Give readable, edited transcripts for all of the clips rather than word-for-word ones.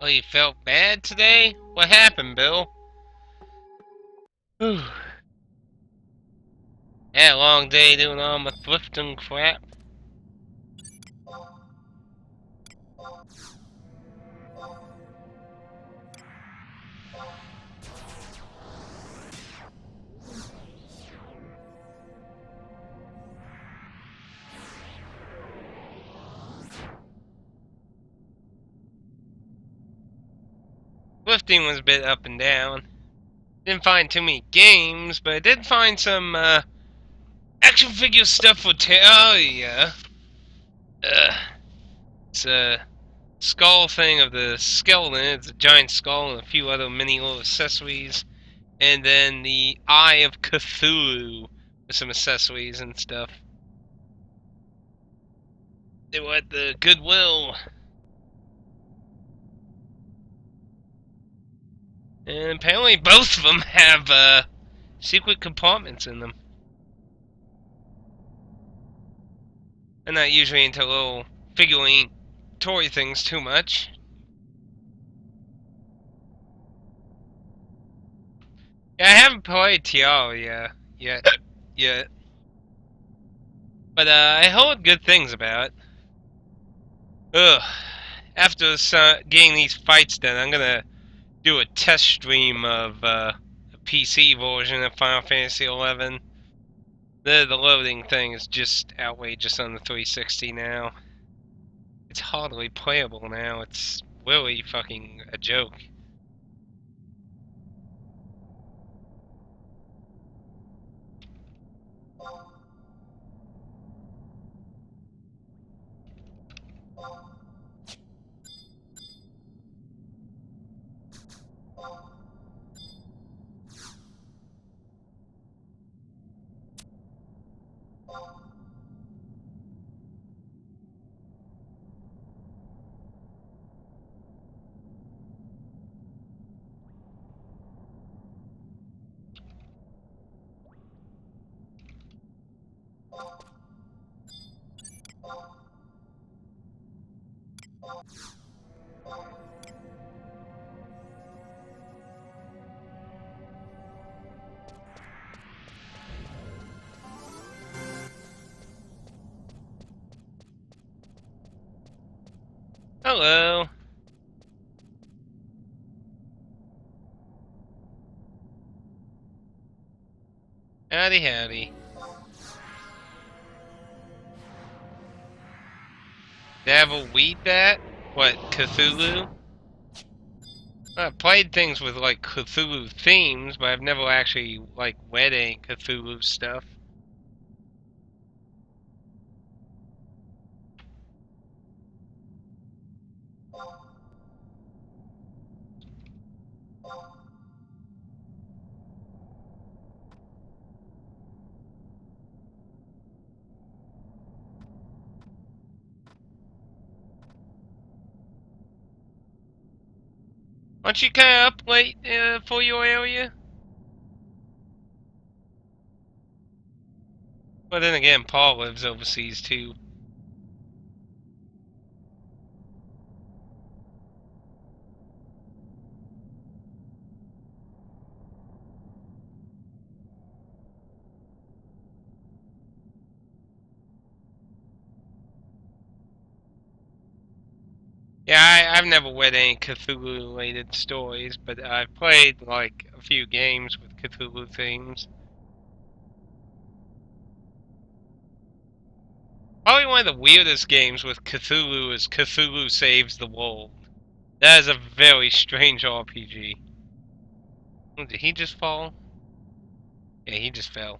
Oh, you felt bad today? What happened, Bill? Whew. Had a long day doing all my thrifting crap. Thrifting was a bit up and down. Didn't find too many games, but I did find some action figure stuff for Terraria. It's a skull thing of the skeleton. It's a giant skull and a few other mini little accessories. And then the Eye of Cthulhu with some accessories and stuff. They were at the Goodwill. And apparently both of them have secret compartments in them. I'm not usually into little figurine toy things too much. Yeah, I haven't played Terraria yet. But I heard good things about it. Ugh. After getting these fights done, I'm gonna do a test stream of a PC version of Final Fantasy XI. The loading thing is just outrageous on the 360 now. It's hardly playable now. It's really fucking a joke. Hello. Howdy, howdy. They have a weed bat? What, Cthulhu? I've played things with, like, Cthulhu themes, but I've never actually, like, read any Cthulhu stuff. Aren't you kinda up late for your area? But then again, Paul lives overseas too. Yeah, I've never read any Cthulhu-related stories, but I've played, like, a few games with Cthulhu themes. Probably one of the weirdest games with Cthulhu is Cthulhu Saves the World. That is a very strange RPG. Oh, did he just fall? Yeah, he just fell.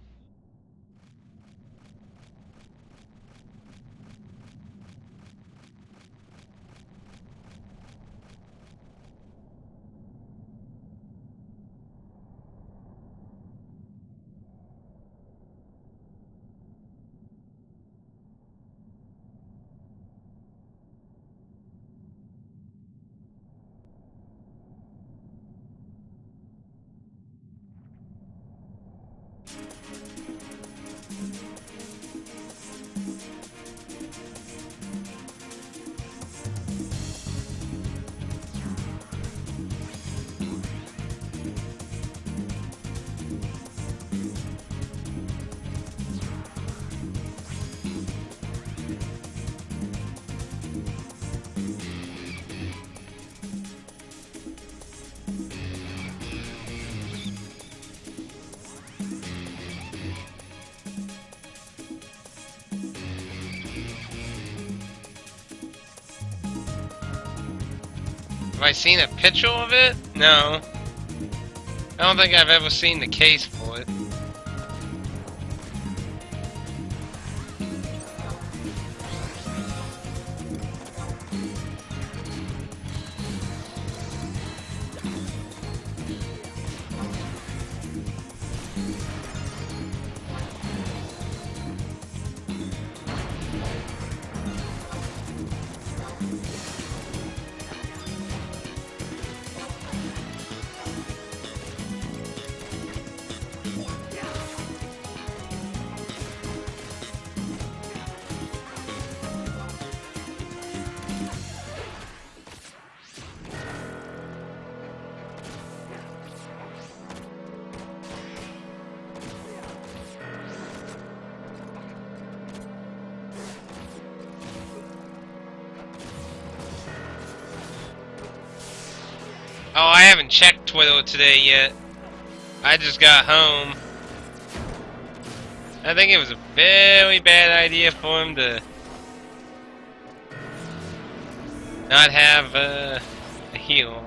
I seen a picture of it? No. I don't think I've ever seen the case for it. Oh, I haven't checked Twitter today yet. I just got home. I think it was a very bad idea for him to not have a heal.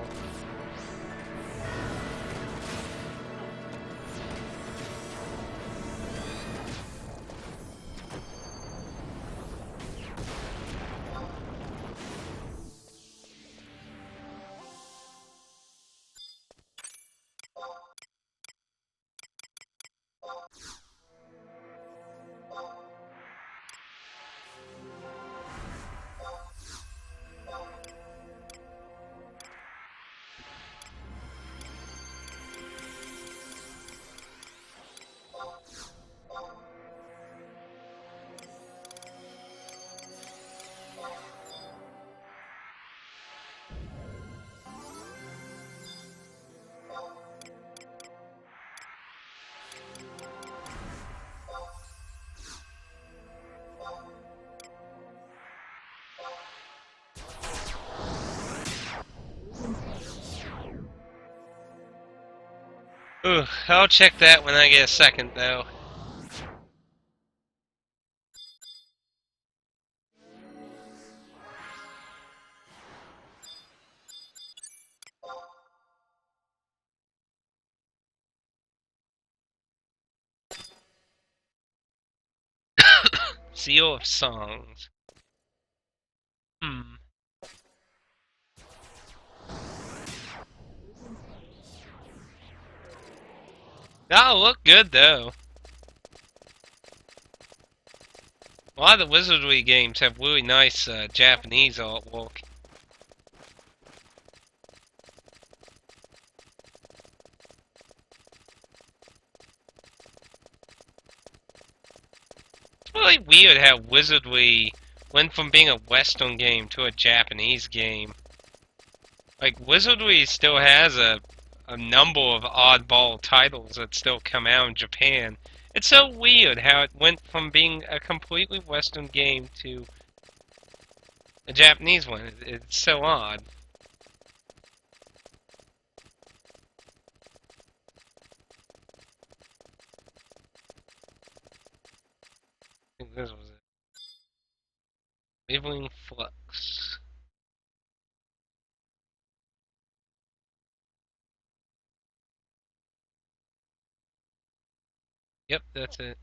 Ooh, I'll check that when I get a second, though. Seal of Songs. That'll look good, though. A lot of the Wizardry games have really nice Japanese artwork. It's really weird how Wizardry went from being a Western game to a Japanese game. Like, Wizardry still has a number of oddball titles that still come out in Japan. It's so weird how it went from being a completely Western game to a Japanese one. It's so odd. I think this was it. Waveling Flux. Yep, that's it.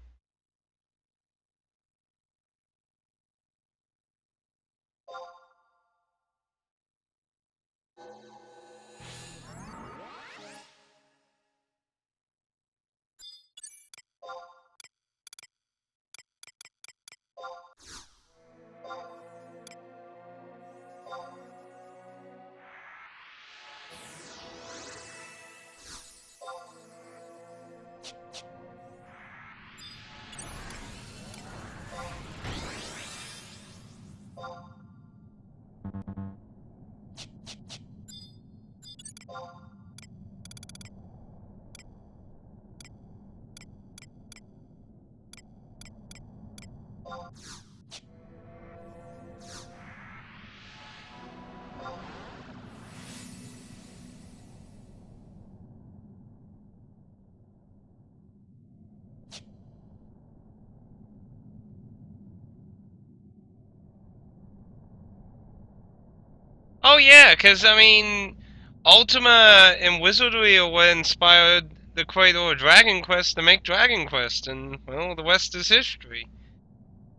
Oh yeah, because I mean, Ultima and Wizardry are what inspired the creator of Dragon Quest to make Dragon Quest, and well, the rest is history.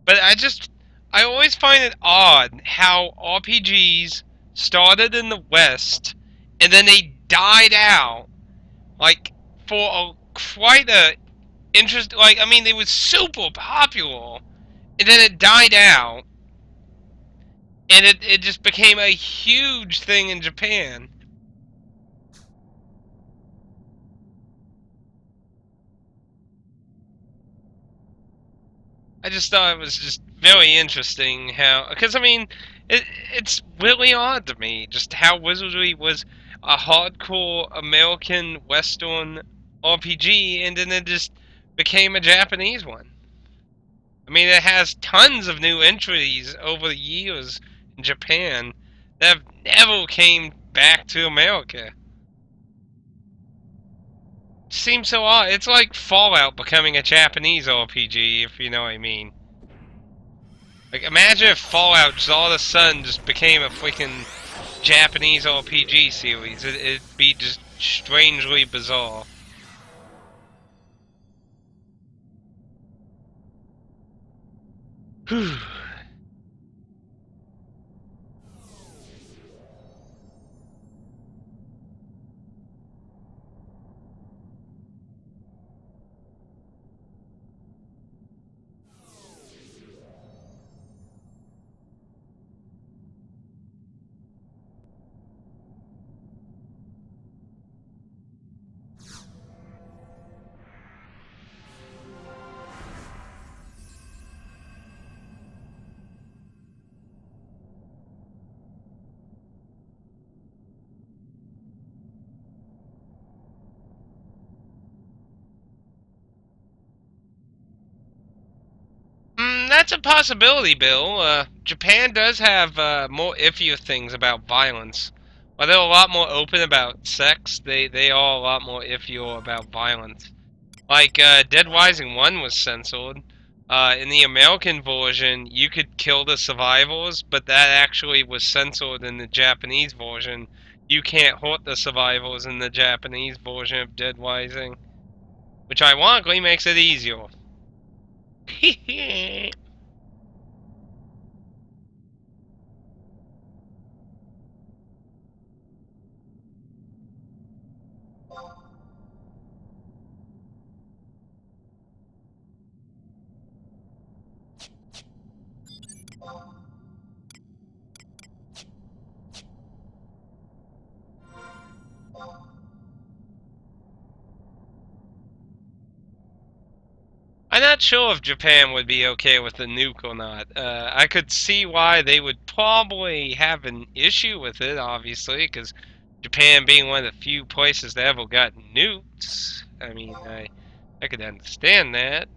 But I always find it odd how RPGs started in the West, and then they died out, like, for quite a interest. Like, I mean, they were super popular, and then it died out, and it just became a huge thing in Japan. I just thought it was just very interesting how, because I mean, it's really odd to me just how Wizardry was a hardcore American Western RPG, and then it just became a Japanese one. I mean, it has tons of new entries over the years in Japan that have never came back to America. Seems so odd. It's like Fallout becoming a Japanese RPG, if you know what I mean. Like, imagine if Fallout just all of a sudden just became a freaking Japanese RPG series. It'd be just strangely bizarre. Whew. That's a possibility, Bill. Japan does have more iffier things about violence. While they're a lot more open about sex, they are a lot more iffier about violence. Like, Dead Rising 1 was censored. In the American version, you could kill the survivors, but that actually was censored in the Japanese version. You can't hurt the survivors in the Japanese version of Dead Rising, which ironically makes it easier. I'm not sure if Japan would be okay with the nuke or not. I could see why they would probably have an issue with it, obviously, because Japan being one of the few places that ever got nukes. I mean, I could understand that.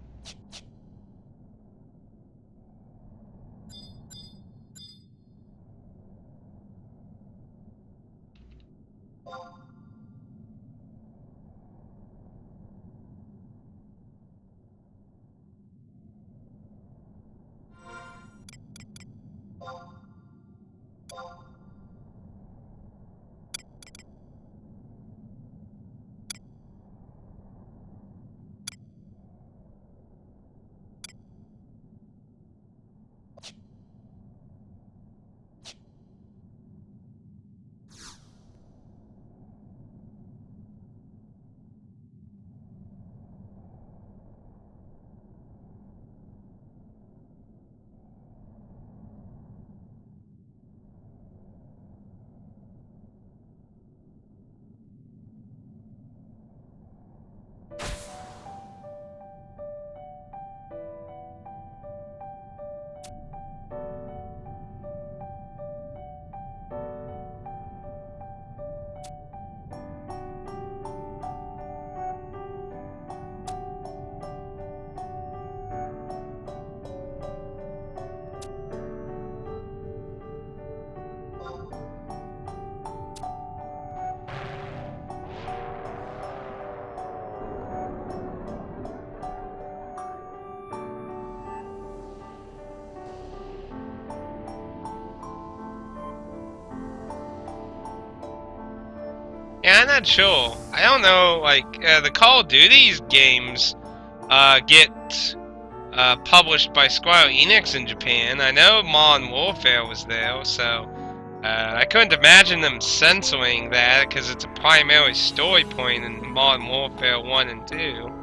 Yeah, I'm not sure. I don't know, like, the Call of Duty's games, get, published by Square Enix in Japan. I know Modern Warfare was there, so, I couldn't imagine them censoring that, because it's a primary story point in Modern Warfare 1 and 2.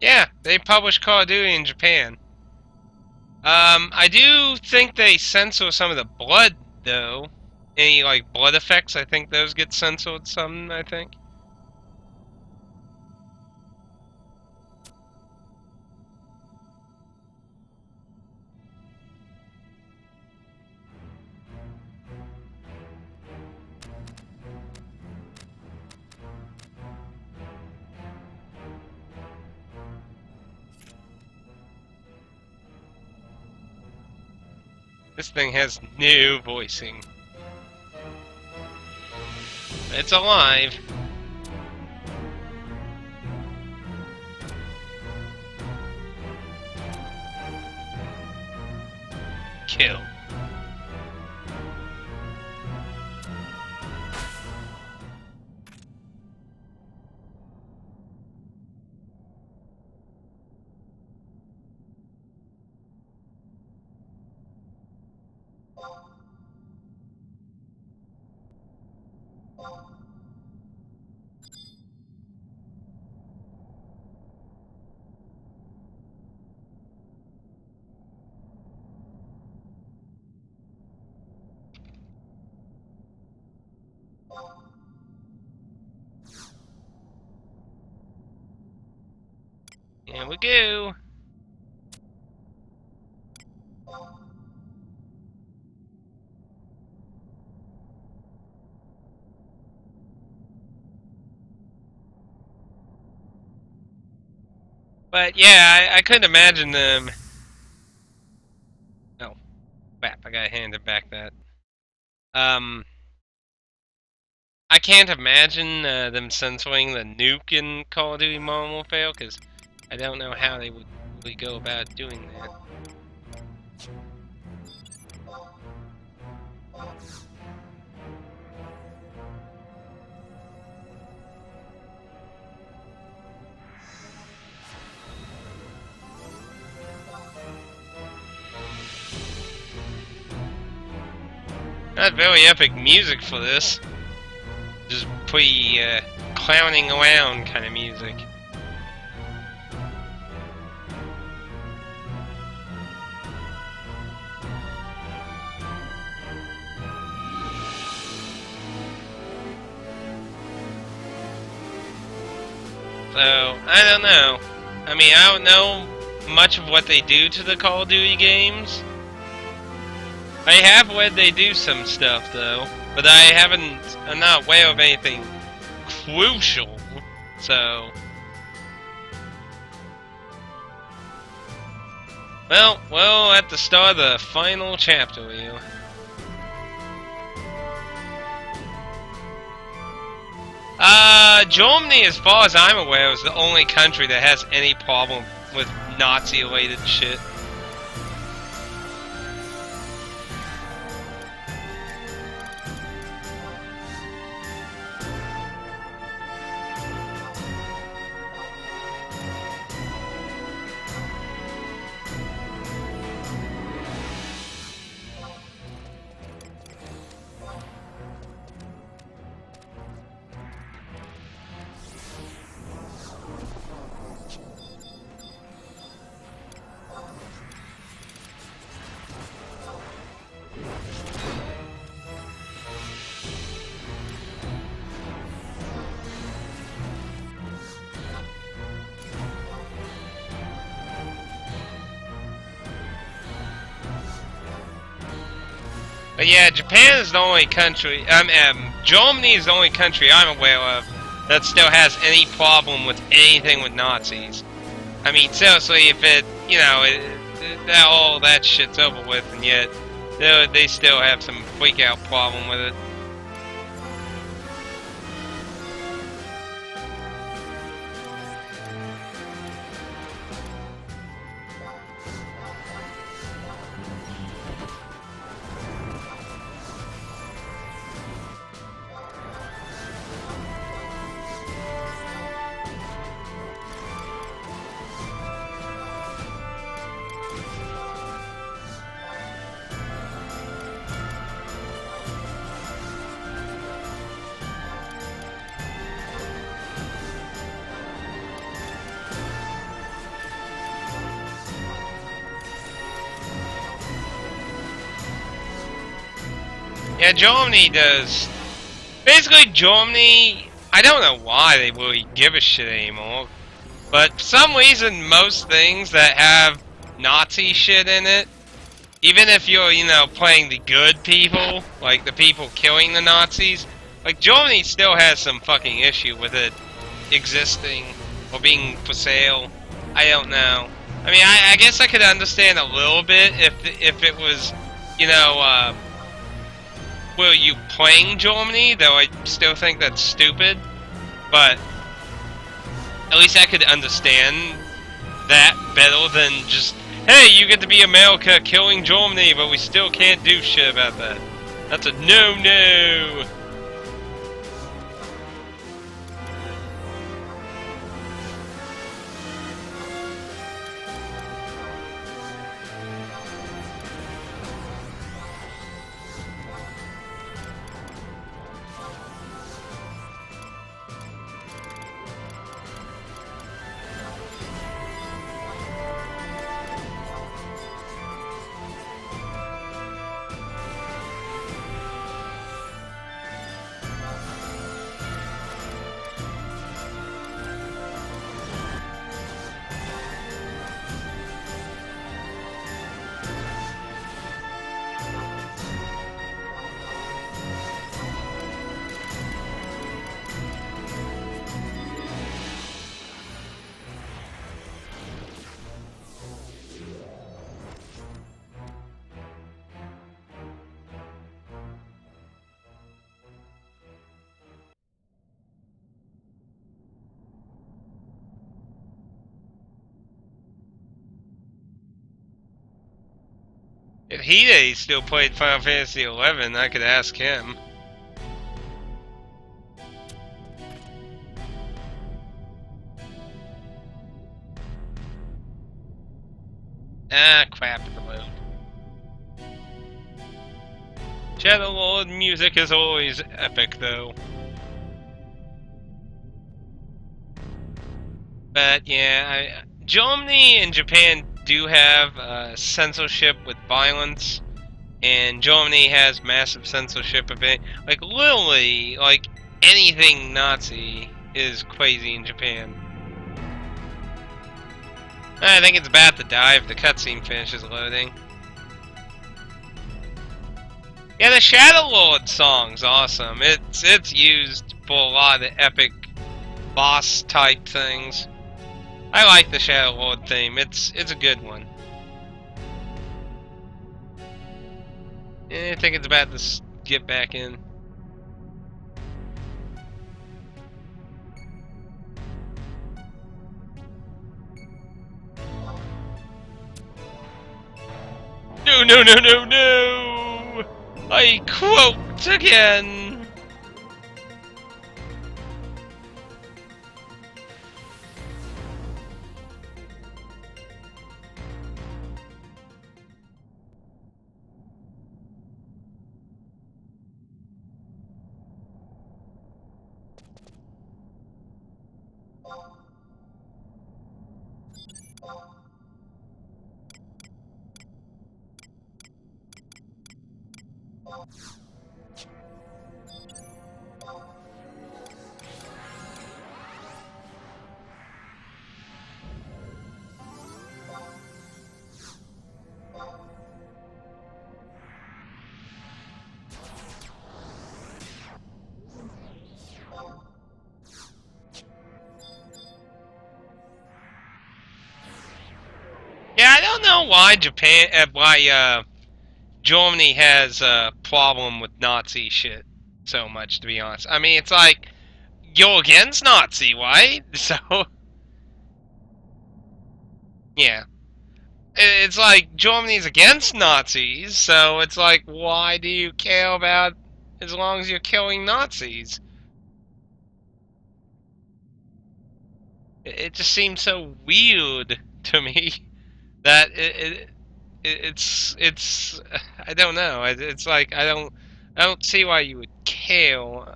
Yeah, they publish Call of Duty in Japan. I do think they censor some of the blood, though. Any, like, blood effects, I think those get censored some, I think. This thing has no voicing. It's alive. Kill. Here we go. But yeah, I couldn't imagine them. Oh, crap! I gotta hand it back that. I can't imagine them censoring the nuke in Call of Duty Modern Warfare because I don't know how they would really go about doing that. Not very epic music for this. Just pretty clowning around kind of music. So, I don't know. I mean, I don't know much of what they do to the Call of Duty games. I have read they do some stuff, though. But I'm not aware of anything crucial, so... Well, we're at the start of the final chapter here. Germany, as far as I'm aware, is the only country that has any problem with Nazi-related shit. But yeah, Japan is the only country. Germany is the only country I'm aware of that still has any problem with anything with Nazis. I mean, seriously, if it, you know, that all that shit's over with, and yet they still have some freak out problem with it. Yeah, Germany does. Basically, Germany, I don't know why they really give a shit anymore, but for some reason, most things that have Nazi shit in it, even if you're, you know, playing the good people, like the people killing the Nazis, like Germany still has some fucking issue with it existing or being for sale. I don't know. I mean, I guess I could understand a little bit if it was, you know, were you playing Germany, though I still think that's stupid, but at least I could understand that better than just, hey, you get to be America killing Germany, but we still can't do shit about that. That's a no-no. If Hide still played Final Fantasy XI, I could ask him. Ah, crap at the load. Shadow Lord music is always epic, though. But yeah, Germany and Japan do have censorship with violence, and Germany has massive censorship of it. Like literally, like anything Nazi is crazy in Japan. I think it's about to die if the cutscene finishes loading. Yeah, the Shadow Lord song's awesome. It's used for a lot of the epic boss type things. I like the Shadow Lord theme. It's a good one. I think it's about to get back in. No, no, no, no, no! I quote again! don't know why Germany has a problem with Nazi shit so much, to be honest. I mean, it's like, you're against Nazi, right? So, yeah. It's like, Germany's against Nazis, so it's like, why do you care about as long as you're killing Nazis? It just seems so weird to me that it's I don't know. It's like I don't see why you would care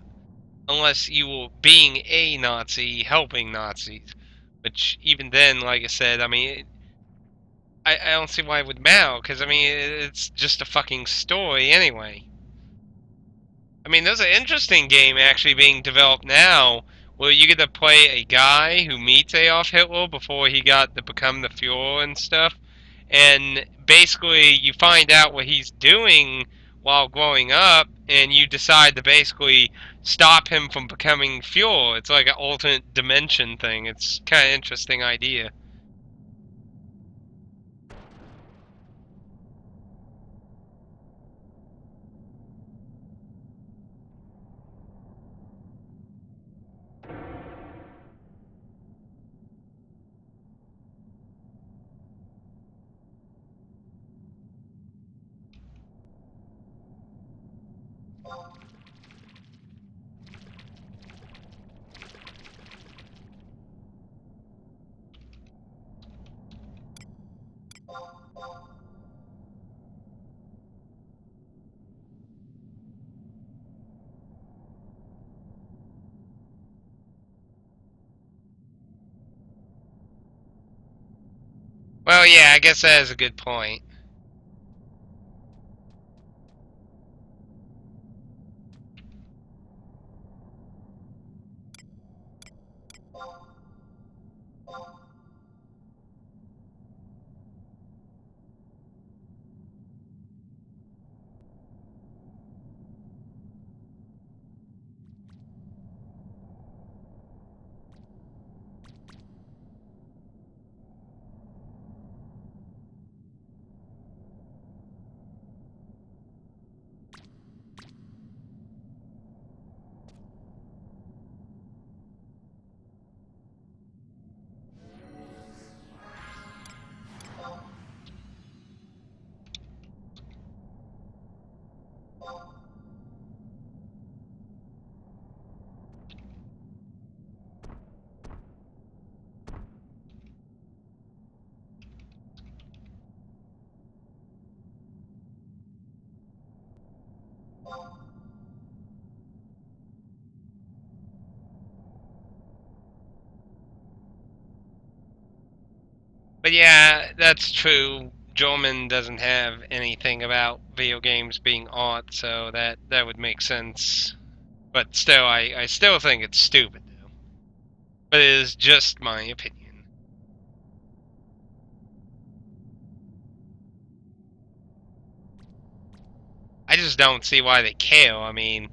unless you were being a Nazi helping Nazis. Which even then, like I said, I mean, I don't see why it would matter because I mean it's just a fucking story anyway. I mean, there's an interesting game actually being developed now where you get to play a guy who meets Adolf Hitler before he got to become the Fuhrer and stuff. And basically, you find out what he's doing while growing up, and you decide to basically stop him from becoming Fuhrer. It's like an alternate dimension thing. It's kind of interesting idea. Well, yeah, I guess that is a good point. But yeah, that's true. Jorman doesn't have anything about video games being art, so that would make sense. But still, I still think it's stupid, though. But it is just my opinion. I just don't see why they care. I mean,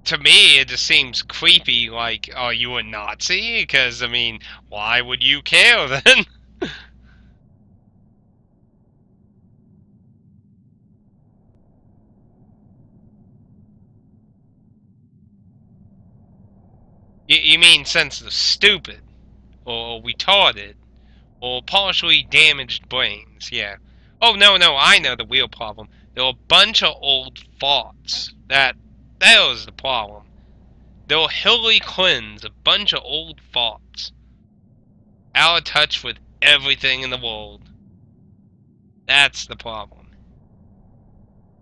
to me, it just seems creepy. Like, are you a Nazi? Because I mean, why would you care then? You mean sense of stupid or retarded? Or partially damaged brains, yeah. Oh, no, I know the real problem. There are a bunch of old farts. That was the problem. They were Hillary Clinton's, a bunch of old farts. Out of touch with everything in the world. That's the problem.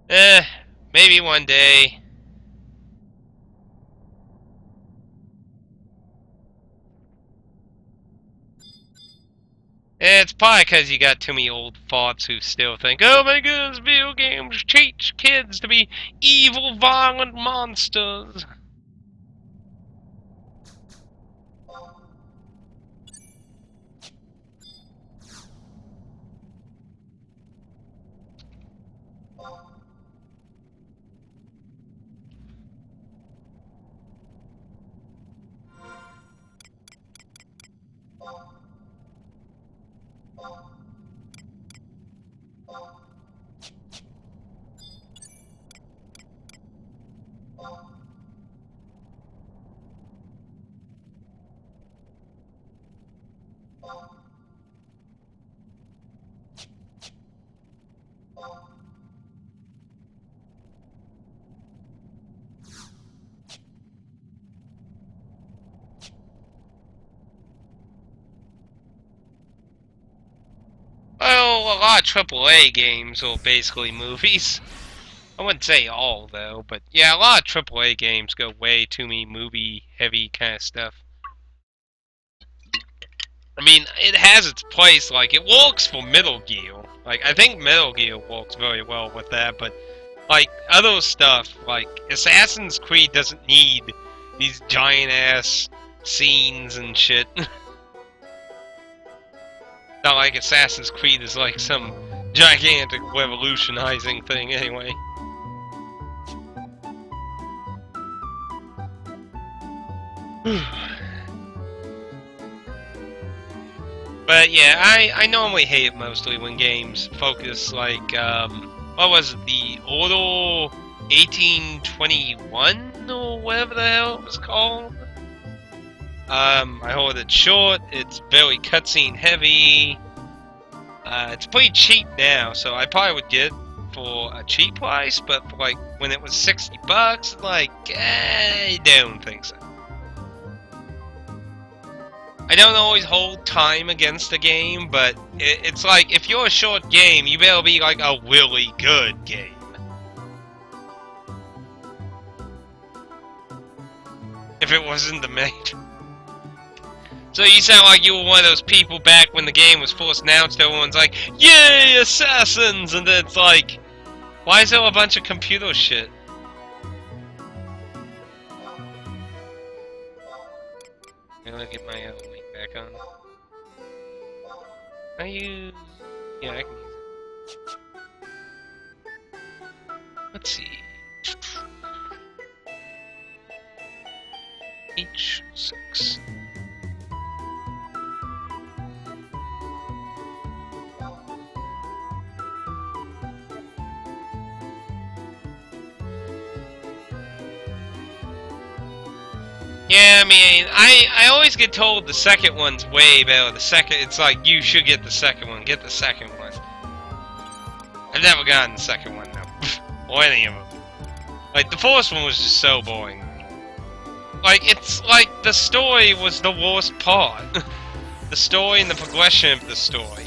Eh, maybe one day. It's probably because you got too many old farts who still think, oh my goodness, video games teach kids to be evil, violent monsters. well, a lot of AAA games are basically movies. I wouldn't say all, though, but yeah, a lot of AAA games go way too many movie-heavy kind of stuff. I mean, it has its place, like, it works for Metal Gear. Like, I think Metal Gear works very well with that, but, like, other stuff, like, Assassin's Creed doesn't need these giant-ass scenes and shit. Not like Assassin's Creed is like some gigantic revolutionizing thing, anyway. But yeah, I normally hate it mostly when games focus like, what was it, the Order 1821 or whatever the hell it was called? I hold it short, it's very cutscene heavy. It's pretty cheap now, so I probably would get it for a cheap price, but for like when it was $60, like, I don't think so. I don't always hold time against a game, but it's like, if you're a short game, you better be like a really good game. If it wasn't the main. So you sound like you were one of those people back when the game was first announced, everyone's like, yay, assassins! And then it's like, why is there a bunch of computer shit? I'm gonna get my link back on. I use... yeah, I can use it. Let's see. H6. Yeah, I mean, I always get told the second one's way better. The second, it's like, you should get the second one. Get the second one. I've never gotten the second one, though. Or any of them. Like, the first one was just so boring. Like, it's like the story was the worst part. The story and the progression of the story.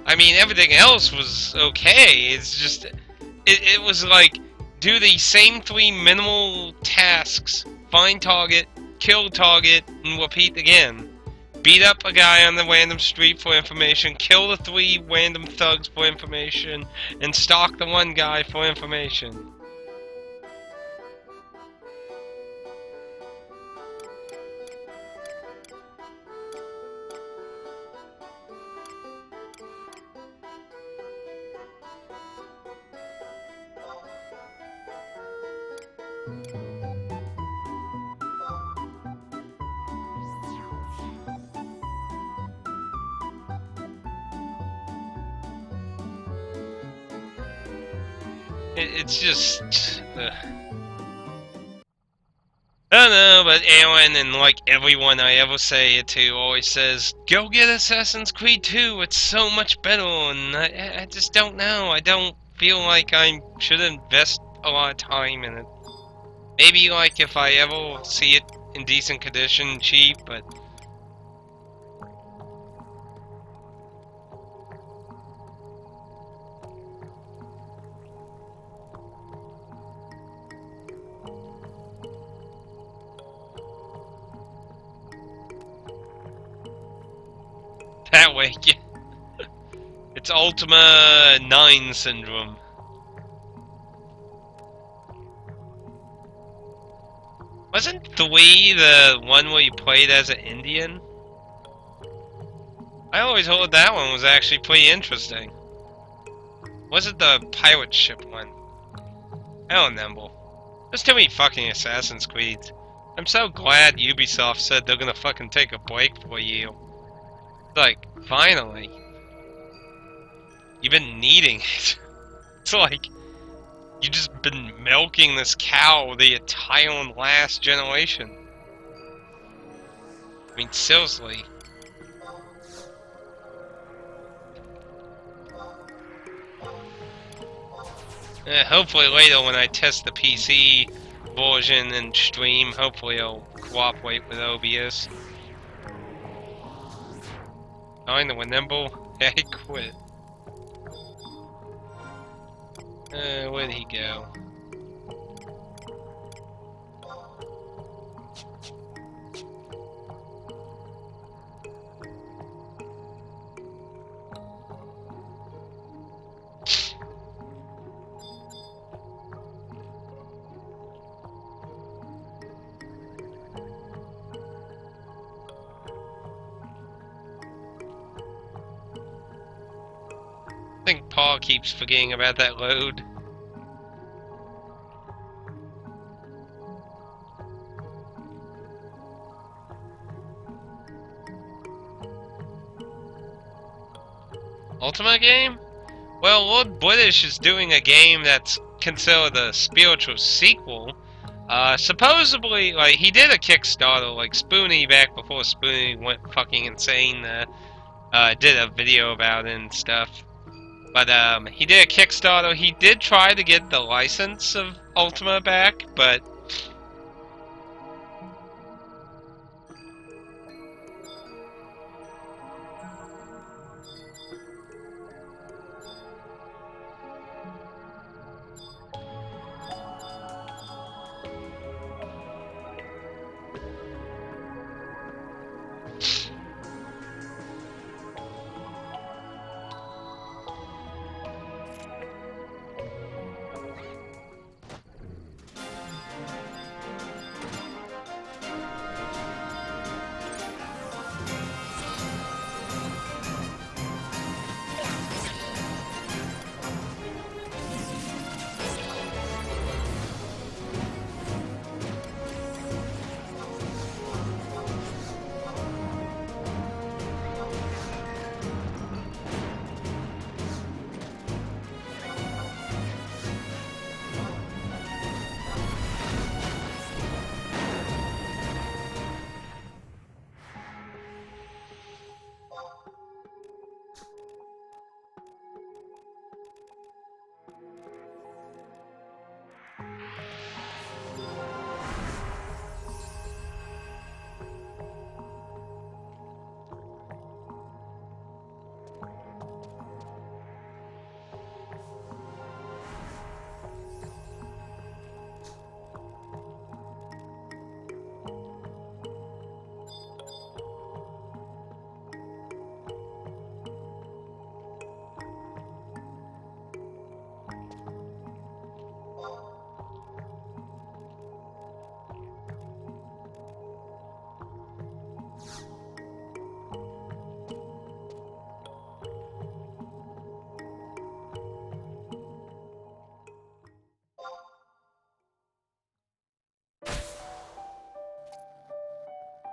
I mean, everything else was okay. It's just... It was like, do the same 3 minimal tasks. Find target, kill target, and repeat again. Beat up a guy on the random street for information, kill the 3 random thugs for information, and stalk the 1 guy for information. It's just... I don't know, but Aaron and like everyone I ever say it to always says, go get Assassin's Creed 2, it's so much better, and I just don't know. I don't feel like I should invest a lot of time in it. Maybe like if I ever see it in decent condition, cheap, but... that way, yeah. It's Ultima 9 syndrome. Wasn't 3 the one where you played as an Indian? I always heard that one was actually pretty interesting. Was it the pirate ship one? I don't remember. There's too many fucking Assassin's Creeds. I'm so glad Ubisoft said they're gonna fucking take a break for you. Like, finally. You've been needing it. It's like, you've just been milking this cow the entire last generation. I mean, seriously. Hopefully later when I test the PC version and stream, hopefully I'll cooperate with OBS. Knowing that we're nimble, yeah, he quit. Where'd he go? I think Paul keeps forgetting about that load. Ultimate game? Well, Lord British is doing a game that's considered a spiritual sequel. Supposedly, like, he did a Kickstarter, like, Spoonie back before Spoonie went fucking insane, did a video about it and stuff. But, he did a Kickstarter. He did try to get the license of Ultima back, but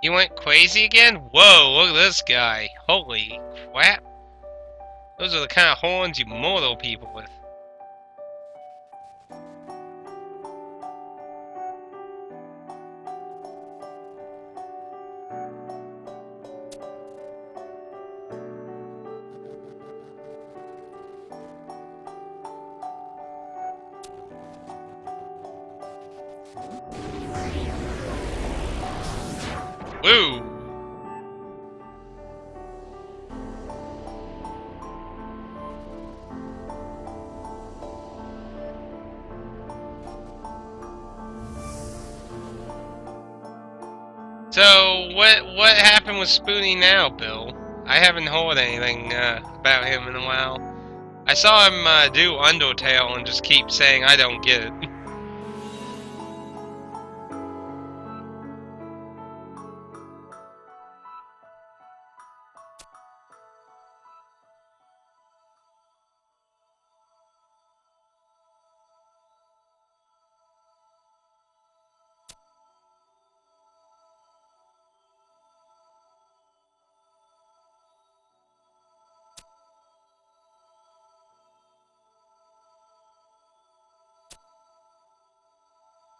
he went crazy again? Whoa, look at this guy. Holy crap. Those are the kind of horns you mortal people with. Woo! So, what happened with Spoonie now, Bill? I haven't heard anything about him in a while. I saw him do Undertale and just keep saying I don't get it.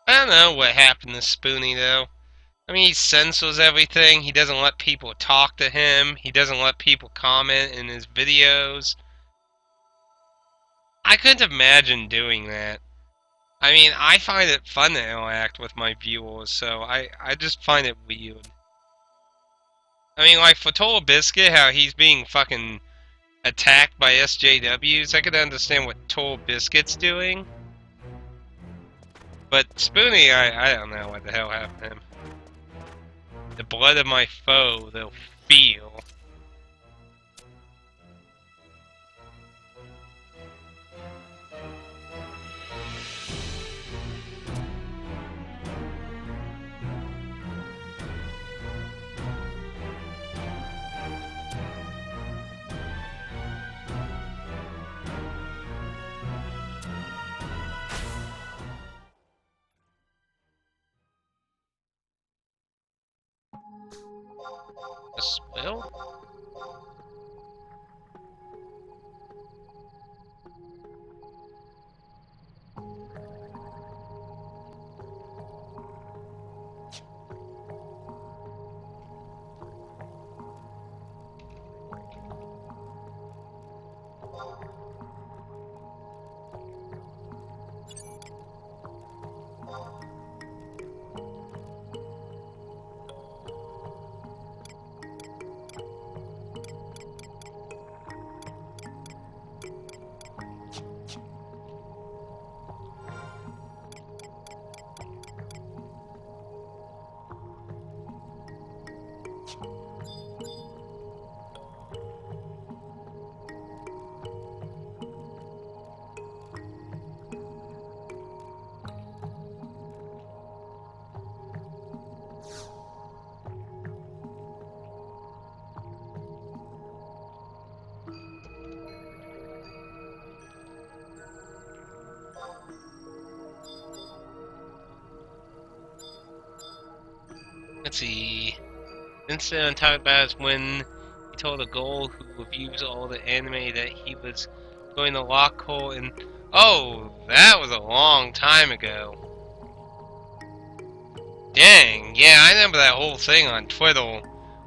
I don't know what happened to Spoonie though. I mean, he censors everything. He doesn't let people talk to him. He doesn't let people comment in his videos. I couldn't imagine doing that. I mean, I find it fun to interact with my viewers, so I just find it weird. I mean, like, for Total Biscuit, how he's being fucking attacked by SJWs, I could understand what Total Biscuit's doing. But Spoonie, I don't know what the hell happened to him. The blood of my foe, they'll feel. A spell? Let's see. Instead of talking about is when he told a goal who reviews all the anime that he was going to lock hole in. Oh, that was a long time ago. Dang, yeah, I remember that whole thing on Twitter.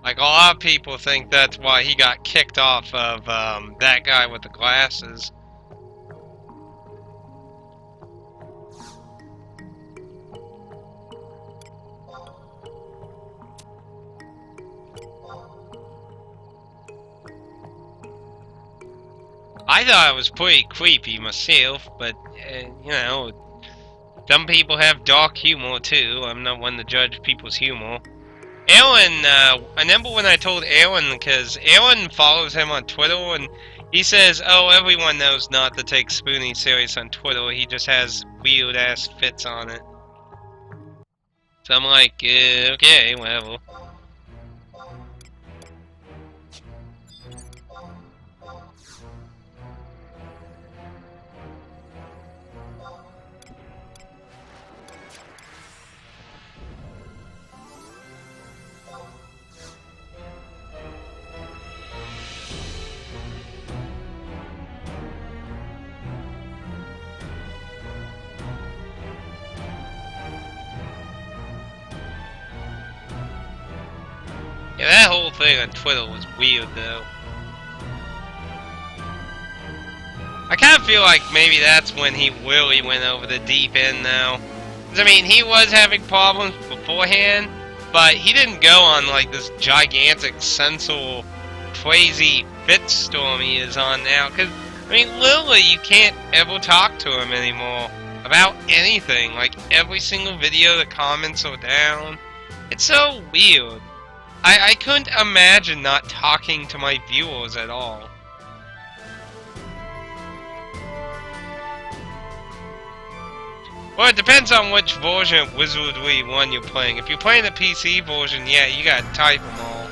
Like, a lot of people think that's why he got kicked off of that guy with the glasses. I thought it was pretty creepy myself, but, you know, some people have dark humor too. I'm not one to judge people's humor. Aaron, I remember when I told Aaron, because Aaron follows him on Twitter, and he says, oh, everyone knows not to take Spoonie serious on Twitter, he just has weird-ass fits on it. So I'm like, okay, whatever. Yeah, that whole thing on Twitter was weird, though. I kind of feel like maybe that's when he really went over the deep end now. 'Cause, I mean, he was having problems beforehand, but he didn't go on like this gigantic, sensual, crazy fitstorm he is on now. Because, I mean, literally, you can't ever talk to him anymore about anything. Like, every single video, the comments are down. It's so weird. I couldn't imagine not talking to my viewers at all. Well, it depends on which version of Wizardry 1 you're playing. If you're playing the PC version, yeah, you gotta type them all.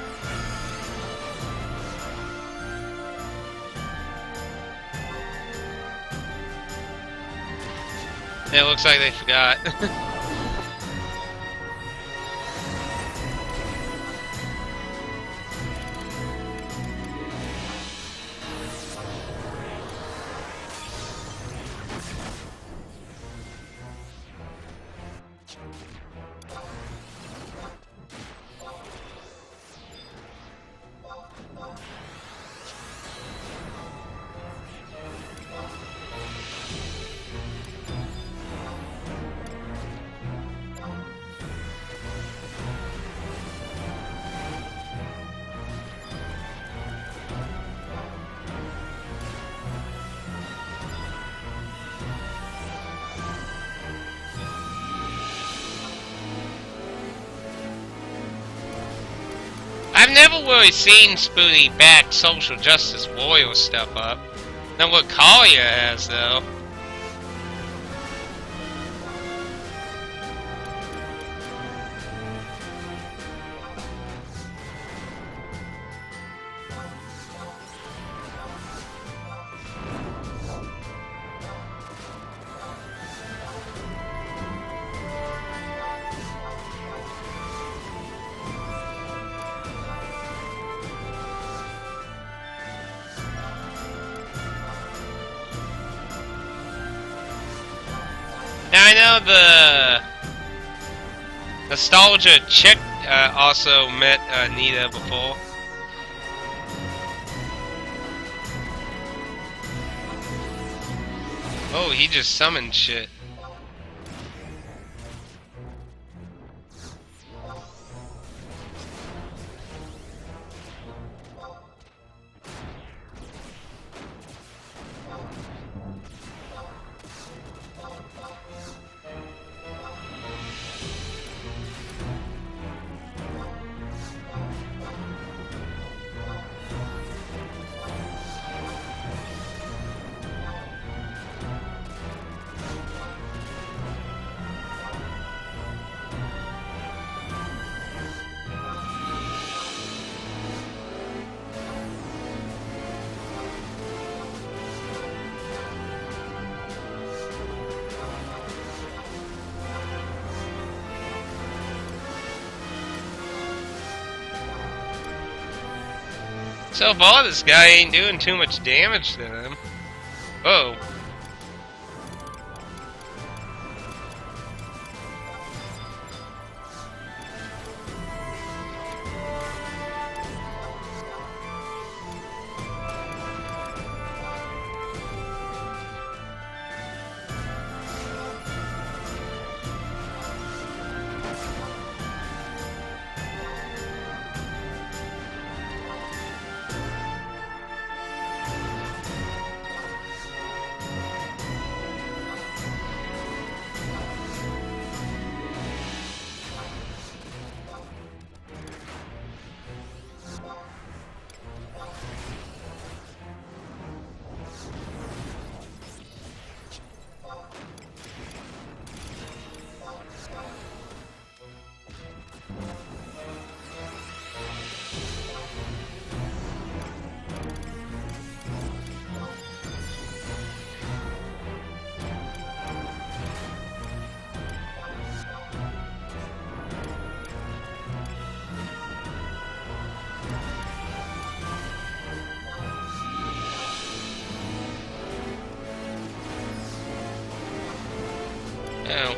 Yeah, it looks like they forgot. I've never really seen Spoonie back social justice warrior stuff up. Now what Collier has, though. Now I know the Nostalgia chick also met Nita before. Oh, he just summoned shit. So far, this guy ain't doing too much damage to him. Oh. Oh.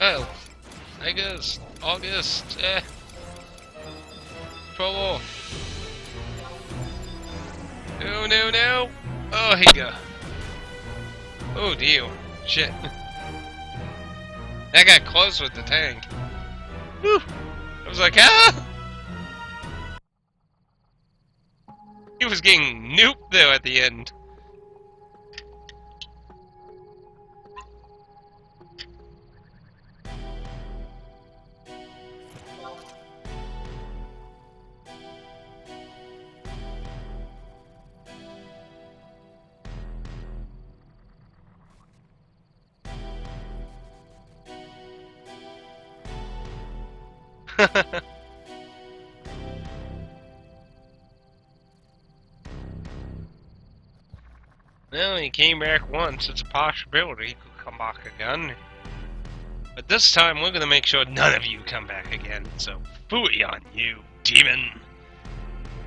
Oh, August, Pro War. No, no, no. Oh, here you go. Oh, deal. Shit. That got close with the tank. Whew. I was like, ah! He was getting nuked, though, at the end. Well, he came back once. It's a possibility he could come back again. But this time, we're gonna make sure none of you come back again. So, phooey on you, demon!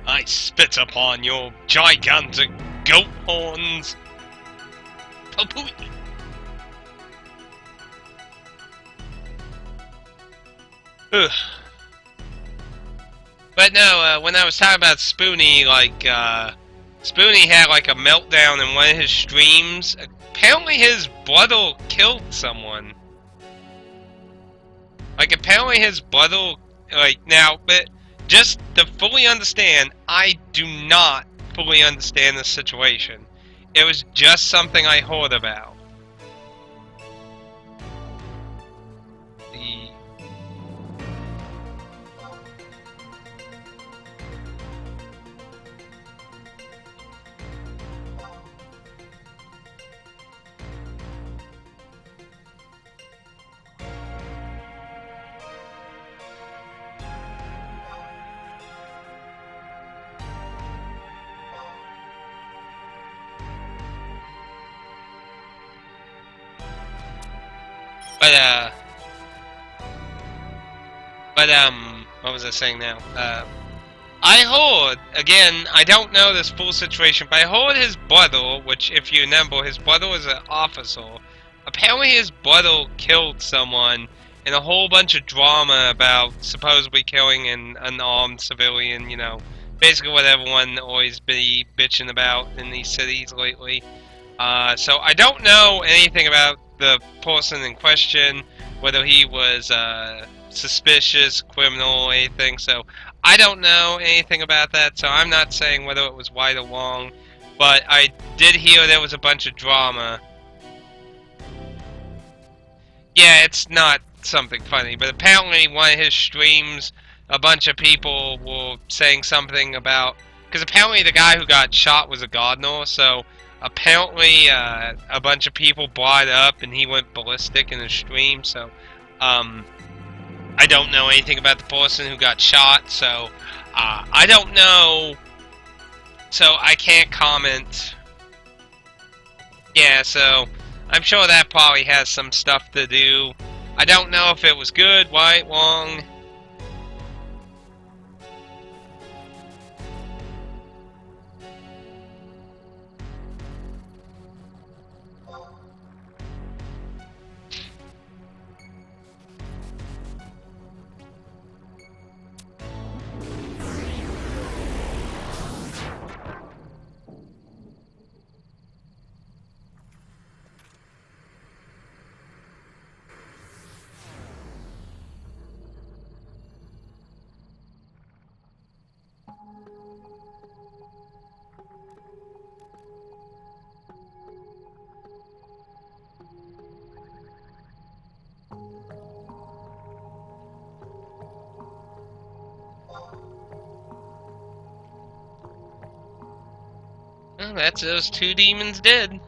I spit upon your gigantic goat horns! Papooey! Ugh. But no, when I was talking about Spoonie, like, Spoonie had like a meltdown in one of his streams. Apparently his brother killed someone. Like, apparently his brother, like, now, but just to fully understand, I do not fully understand this situation. It was just something I heard about. The... what was I saying now? I heard, again, I don't know this full situation, but I heard his brother, which, if you remember, his brother was an officer. Apparently his brother killed someone, and a whole bunch of drama about supposedly killing an unarmed civilian, you know, basically what everyone always be bitching about in these cities lately. So I don't know anything about the person in question, whether he was suspicious, criminal, anything. So I don't know anything about that. So I'm not saying whether it was right or wrong. But I did hear there was a bunch of drama. Yeah, it's not something funny, but apparently one of his streams, a bunch of people were saying something about, because apparently the guy who got shot was a gardener, so apparently a bunch of people brought it up and he went ballistic in his stream, so I don't know anything about the person who got shot, so I don't know, so I can't comment. Yeah, so I'm sure that probably has some stuff to do. I don't know if it was good, right, wrong. Well, that's those two demons dead.